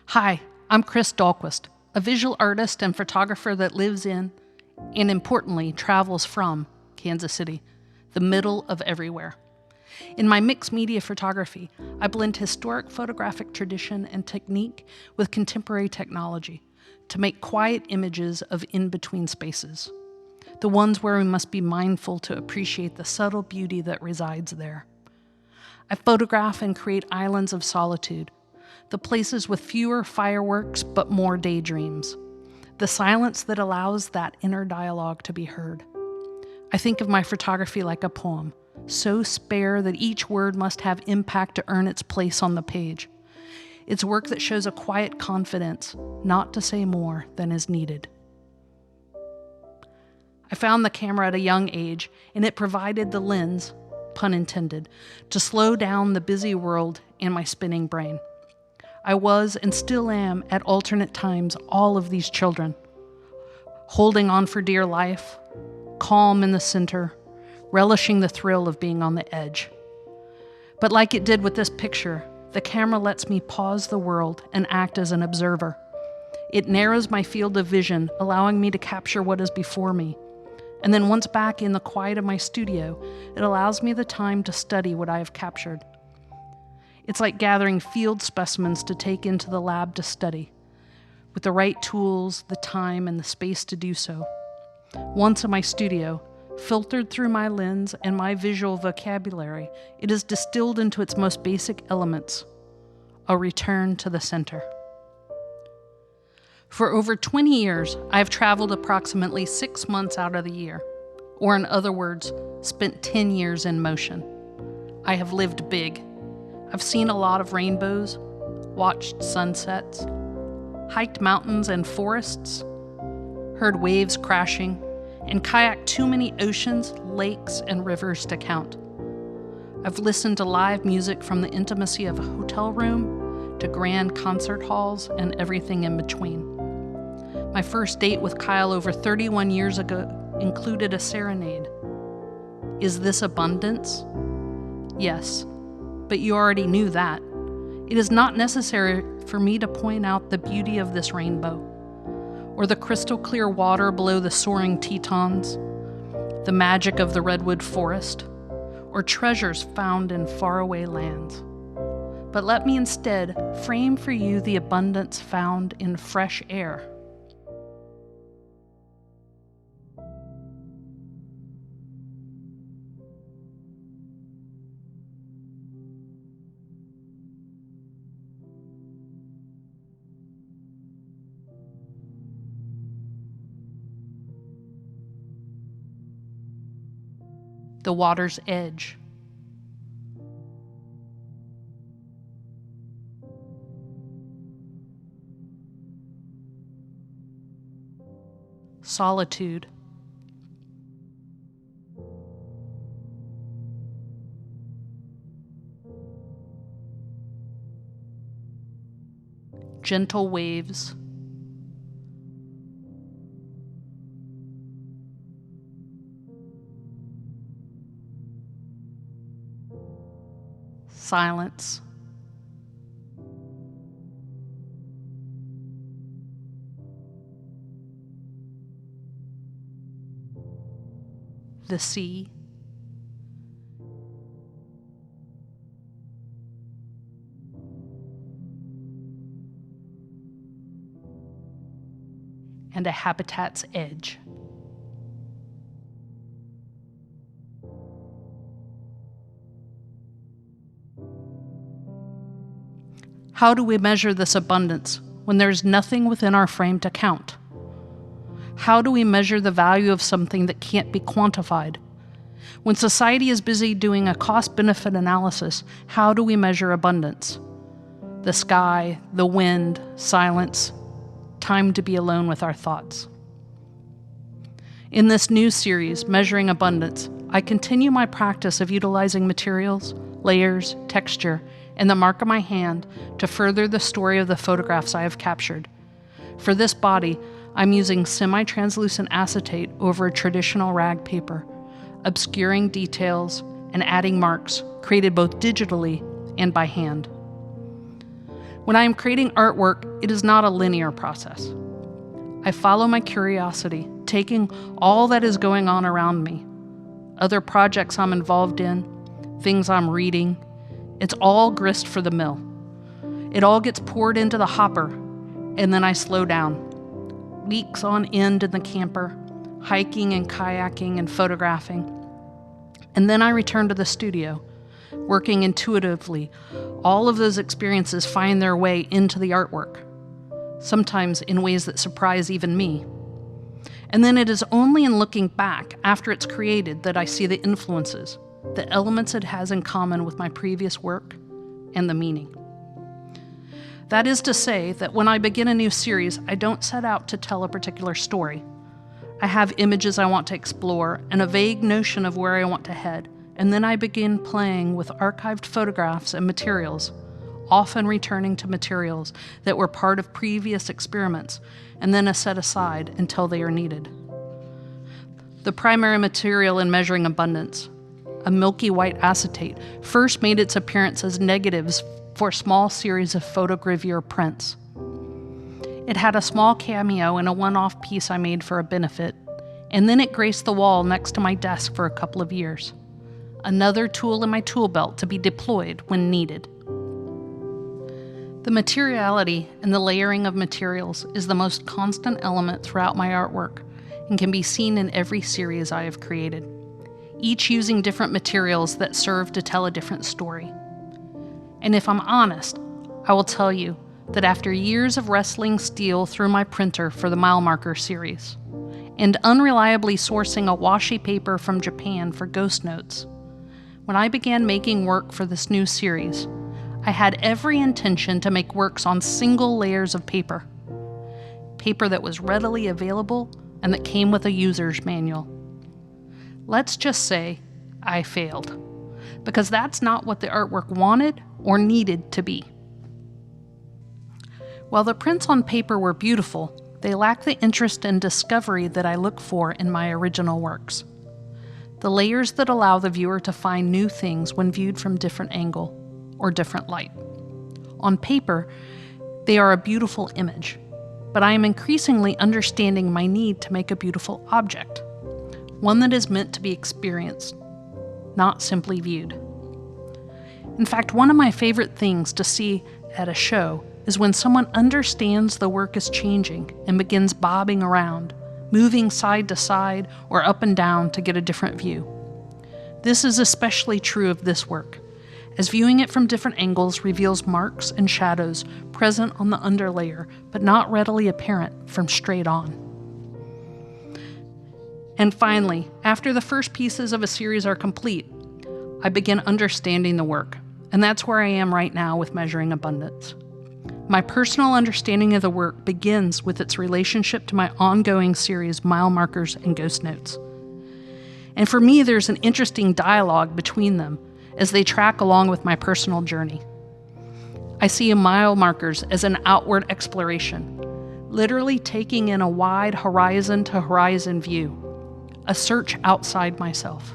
Hi, I'm Chris Dahlquist, a visual artist and photographer that lives in, and importantly, travels from, Kansas City, the middle of everywhere. In my mixed media photography, I blend historic photographic tradition and technique with contemporary technology to make quiet images of in-between spaces, the ones where we must be mindful to appreciate the subtle beauty that resides there. I photograph and create islands of solitude, the places with fewer fireworks but more daydreams, the silence that allows that inner dialogue to be heard. I think of my photography like a poem, so spare that each word must have impact to earn its place on the page. It's work that shows a quiet confidence, not to say more than is needed. I found the camera at a young age, and it provided the lens, pun intended, to slow down the busy world and my spinning brain. I was and still am at alternate times all of these children, holding on for dear life, calm in the center, relishing the thrill of being on the edge. But like it did with this picture, the camera lets me pause the world and act as an observer. It narrows my field of vision, allowing me to capture what is before me. And then once back in the quiet of my studio, it allows me the time to study what I have captured. It's like gathering field specimens to take into the lab to study, with the right tools, the time, and the space to do so. Once in my studio, filtered through my lens and my visual vocabulary, it is distilled into its most basic elements, a return to the center. For over 20 years, I have traveled approximately 6 months out of the year, or in other words, spent 10 years in motion. I have lived big. I've seen a lot of rainbows, watched sunsets, hiked mountains and forests, heard waves crashing, and kayaked too many oceans, lakes, and rivers to count. I've listened to live music from the intimacy of a hotel room to grand concert halls and everything in between. My first date with Kyle over 31 years ago included a serenade. Is this abundance? Yes, but you already knew that. It is not necessary for me to point out the beauty of this rainbow, or the crystal clear water below the soaring Tetons, the magic of the redwood forest, or treasures found in faraway lands. But let me instead frame for you the abundance found in fresh air. The water's edge. Solitude. Gentle waves. Silence. The sea. And a habitat's edge. How do we measure this abundance when there's nothing within our frame to count? How do we measure the value of something that can't be quantified? When society is busy doing a cost-benefit analysis, how do we measure abundance? The sky, the wind, silence, time to be alone with our thoughts. In this new series, Measuring Abundance, I continue my practice of utilizing materials, layers, texture, and the mark of my hand to further the story of the photographs I have captured. For this body, I'm using semi-translucent acetate over a traditional rag paper, obscuring details and adding marks created both digitally and by hand. When I am creating artwork, it is not a linear process. I follow my curiosity, taking all that is going on around me, other projects I'm involved in, things I'm reading. It's all grist for the mill. It all gets poured into the hopper, and then I slow down. Weeks on end in the camper, hiking and kayaking and photographing. And then I return to the studio, working intuitively. All of those experiences find their way into the artwork, sometimes in ways that surprise even me. And then it is only in looking back after it's created that I see the influences, the elements it has in common with my previous work, and the meaning. That is to say that when I begin a new series, I don't set out to tell a particular story. I have images I want to explore and a vague notion of where I want to head, and then I begin playing with archived photographs and materials, often returning to materials that were part of previous experiments, and then are set aside until they are needed. The primary material in Measuring Abundance, a milky white acetate, first made its appearance as negatives for a small series of photogravure prints. It had a small cameo in a one-off piece I made for a benefit, and then it graced the wall next to my desk for a couple of years. Another tool in my tool belt to be deployed when needed. The materiality and the layering of materials is the most constant element throughout my artwork and can be seen in every series I have created, each using different materials that serve to tell a different story. And if I'm honest, I will tell you that after years of wrestling steel through my printer for the mile marker series, and unreliably sourcing a washi paper from Japan for ghost notes, when I began making work for this new series, I had every intention to make works on single layers of paper that was readily available and that came with a user's manual. Let's just say I failed, because that's not what the artwork wanted or needed to be. While the prints on paper were beautiful, they lacked the interest and discovery that I look for in my original works. The layers that allow the viewer to find new things when viewed from different angle or different light. On paper, they are a beautiful image, but I am increasingly understanding my need to make a beautiful object, one that is meant to be experienced, not simply viewed. In fact, one of my favorite things to see at a show is when someone understands the work is changing and begins bobbing around, moving side to side or up and down to get a different view. This is especially true of this work, as viewing it from different angles reveals marks and shadows present on the underlayer, but not readily apparent from straight on. And finally, after the first pieces of a series are complete, I begin understanding the work, and that's where I am right now with Measuring Abundance. My personal understanding of the work begins with its relationship to my ongoing series, Mile Markers and Ghost Notes. And for me, there's an interesting dialogue between them as they track along with my personal journey. I see Mile Markers as an outward exploration, literally taking in a wide horizon to horizon view, a search outside myself.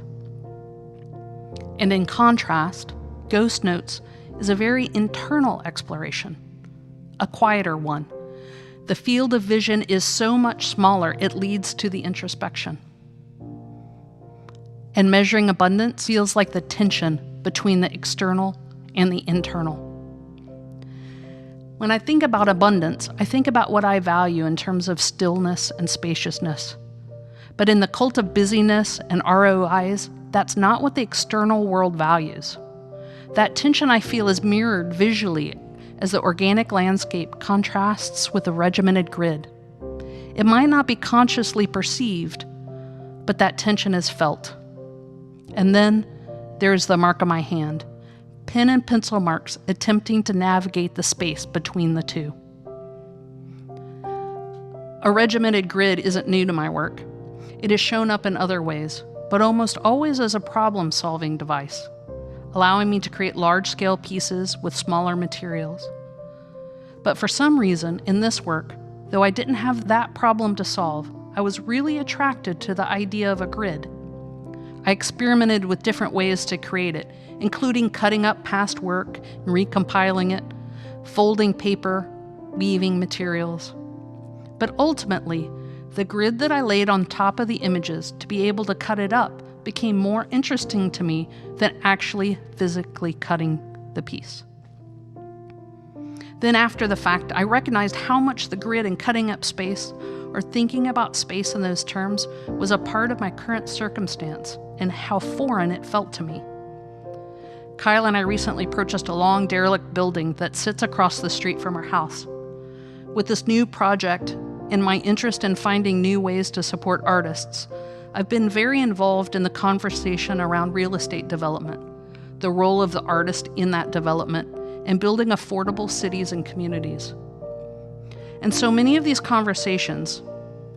And in contrast, Ghost Notes is a very internal exploration, a quieter one. The field of vision is so much smaller, it leads to the introspection. And Measuring Abundance feels like the tension between the external and the internal. When I think about abundance, I think about what I value in terms of stillness and spaciousness. But in the cult of busyness and ROIs, that's not what the external world values. That tension I feel is mirrored visually as the organic landscape contrasts with the regimented grid. It might not be consciously perceived, but that tension is felt. And then there is the mark of my hand, pen and pencil marks attempting to navigate the space between the two. A regimented grid isn't new to my work. It has shown up in other ways, but almost always as a problem-solving device, allowing me to create large-scale pieces with smaller materials. But for some reason, in this work, though I didn't have that problem to solve, I was really attracted to the idea of a grid. I experimented with different ways to create it, including cutting up past work and recompiling it, folding paper, weaving materials. But ultimately, the grid that I laid on top of the images to be able to cut it up became more interesting to me than actually physically cutting the piece. Then after the fact, I recognized how much the grid and cutting up space, or thinking about space in those terms, was a part of my current circumstance and how foreign it felt to me. Kyle and I recently purchased a long derelict building that sits across the street from our house. With this new project and my interest in finding new ways to support artists, I've been very involved in the conversation around real estate development, the role of the artist in that development, and building affordable cities and communities. And so many of these conversations,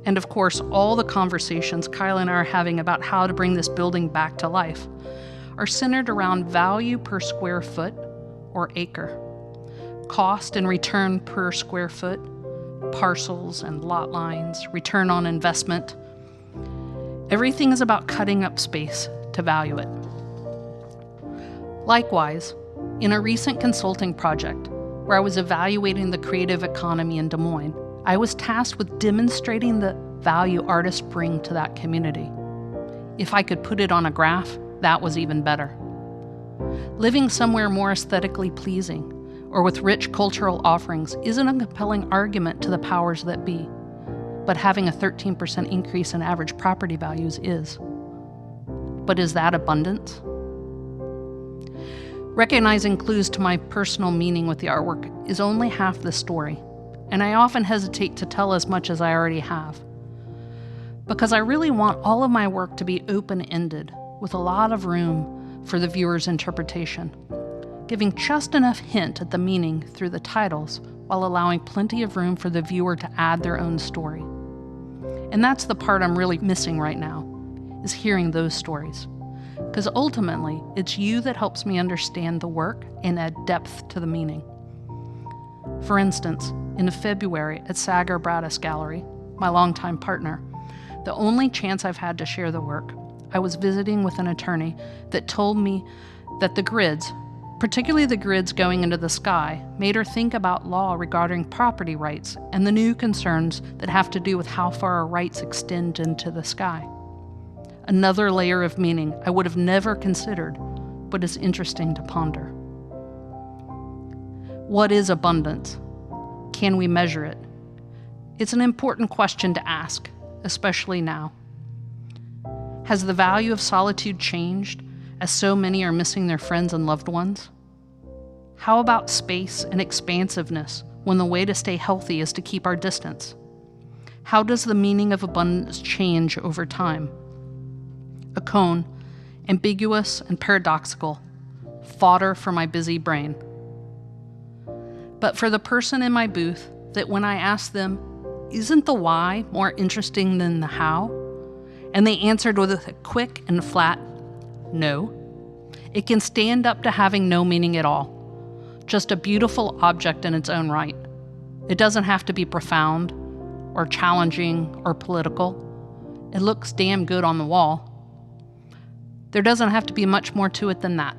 and of course all the conversations Kyle and I are having about how to bring this building back to life, are centered around value per square foot or acre, cost and return per square foot, parcels and lot lines, return on investment. Everything is about cutting up space to value it. Likewise, in a recent consulting project where I was evaluating the creative economy in Des Moines, I was tasked with demonstrating the value artists bring to that community. If I could put it on a graph, that was even better. Living somewhere more aesthetically pleasing or with rich cultural offerings isn't a compelling argument to the powers that be, but having a 13% increase in average property values is. But is that abundance? Recognizing clues to my personal meaning with the artwork is only half the story, and I often hesitate to tell as much as I already have. Because I really want all of my work to be open-ended, with a lot of room for the viewer's interpretation, giving just enough hint at the meaning through the titles while allowing plenty of room for the viewer to add their own story. And that's the part I'm really missing right now, is hearing those stories. Because ultimately, it's you that helps me understand the work and add depth to the meaning. For instance, in February at Sagar Bradis Gallery, my longtime partner, the only chance I've had to share the work, I was visiting with an attorney that told me that the grids, particularly the grids going into the sky, made her think about law regarding property rights and the new concerns that have to do with how far our rights extend into the sky. Another layer of meaning I would have never considered, but is interesting to ponder. What is abundance? Can we measure it? It's an important question to ask, especially now. Has the value of solitude changed, as so many are missing their friends and loved ones? How about space and expansiveness when the way to stay healthy is to keep our distance? How does the meaning of abundance change over time? A cone, ambiguous and paradoxical, fodder for my busy brain. But for the person in my booth, that when I ask them, isn't the why more interesting than the how? And they answered with a quick and flat, no. It can stand up to having no meaning at all. Just a beautiful object in its own right. It doesn't have to be profound, or challenging, or political. It looks damn good on the wall. There doesn't have to be much more to it than that.